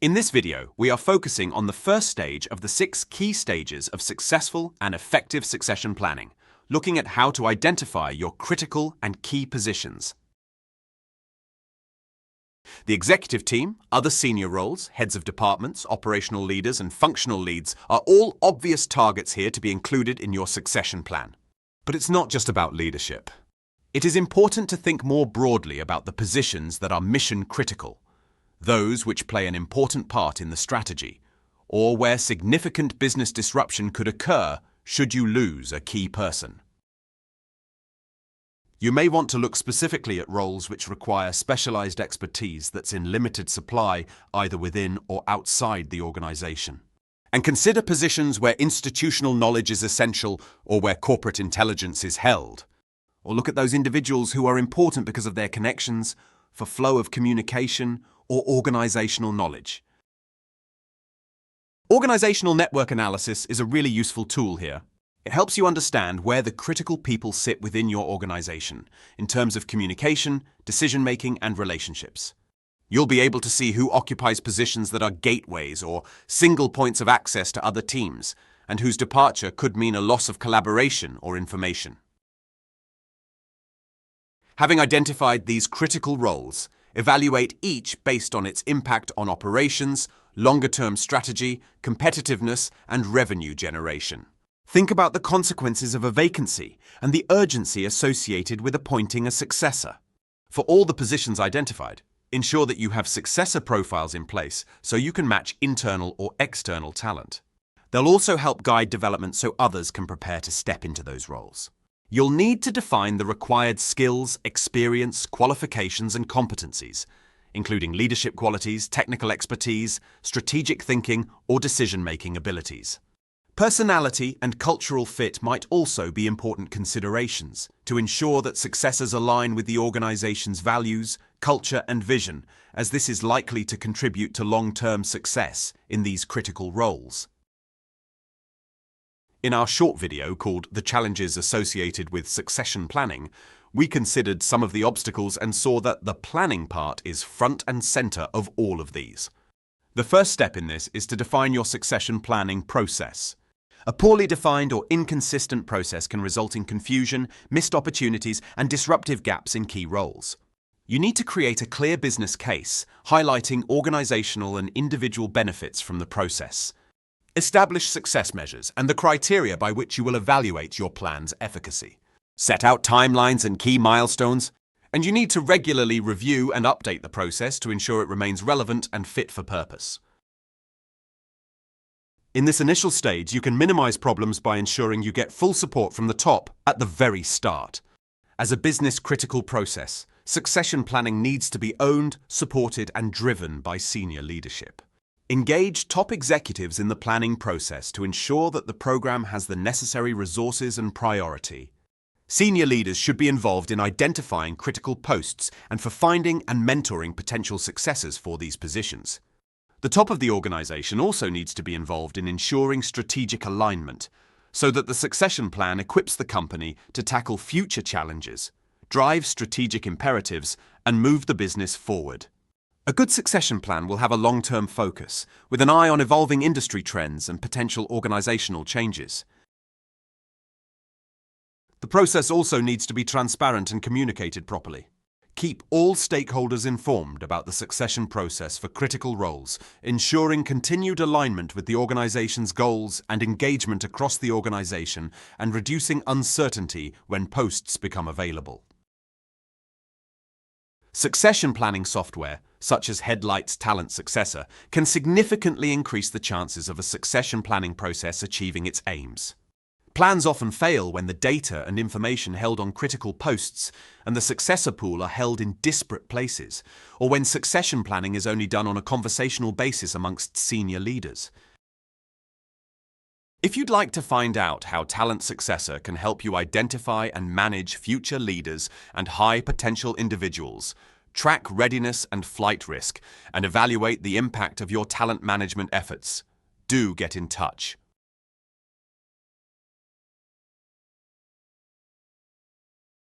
In this video, we are focusing on the first stage of the 6 key stages of successful and effective succession planning, looking at how to identify your critical and key positions. The executive team, other senior roles, heads of departments, operational leaders, and functional leads are all obvious targets here to be included in your succession plan. But it's not just about leadership. It is important to think more broadly about the positions that are mission critical, those which play an important part in the strategy, or where significant business disruption could occur should you lose a key person. You may want to look specifically at roles which require specialized expertise that's in limited supply either within or outside the organization. And consider positions where institutional knowledge is essential or where corporate intelligence is held. Or look at those individuals who are important because of their connections, for flow of communication, or organizational knowledge. Organizational network analysis is a really useful tool here. It helps you understand where the critical people sit within your organization in terms of communication, decision-making, and relationships. You'll be able to see who occupies positions that are gateways or single points of access to other teams, and whose departure could mean a loss of collaboration or information. Having identified these critical roles, evaluate each based on its impact on operations, longer-term strategy, competitiveness, and revenue generation. Think about the consequences of a vacancy and the urgency associated with appointing a successor. For all the positions identified, ensure that you have successor profiles in place so you can match internal or external talent. They'll also help guide development so others can prepare to step into those roles. You'll need to define the required skills, experience, qualifications, and competencies, including leadership qualities, technical expertise, strategic thinking, or decision-making abilities. Personality and cultural fit might also be important considerations to ensure that successors align with the organization's values, culture, and vision, as this is likely to contribute to long-term success in these critical roles. In our short video called The Challenges Associated with Succession Planning, we considered some of the obstacles and saw that the planning part is front and center of all of these. The first step in this is to define your succession planning process. A poorly defined or inconsistent process can result in confusion, missed opportunities, and disruptive gaps in key roles. You need to create a clear business case, highlighting organizational and individual benefits from the process. Establish success measures and the criteria by which you will evaluate your plan's efficacy. Set out timelines and key milestones, and you need to regularly review and update the process to ensure it remains relevant and fit for purpose. In this initial stage, you can minimize problems by ensuring you get full support from the top at the very start. As a business-critical process, succession planning needs to be owned, supported, and driven by senior leadership. Engage top executives in the planning process to ensure that the program has the necessary resources and priority. Senior leaders should be involved in identifying critical posts and for finding and mentoring potential successors for these positions. The top of the organization also needs to be involved in ensuring strategic alignment, so that the succession plan equips the company to tackle future challenges, drive strategic imperatives, and move the business forward. A good succession plan will have a long-term focus, with an eye on evolving industry trends and potential organizational changes. The process also needs to be transparent and communicated properly. Keep all stakeholders informed about the succession process for critical roles, ensuring continued alignment with the organization's goals and engagement across the organization, and reducing uncertainty when posts become available. Succession planning software, such as Headlight's Talent Successor, can significantly increase the chances of a succession planning process achieving its aims. Plans often fail when the data and information held on critical posts and the successor pool are held in disparate places, or when succession planning is only done on a conversational basis amongst senior leaders. If you'd like to find out how Talent Successor can help you identify and manage future leaders and high-potential individuals, track readiness and flight risk, and evaluate the impact of your talent management efforts, do get in touch.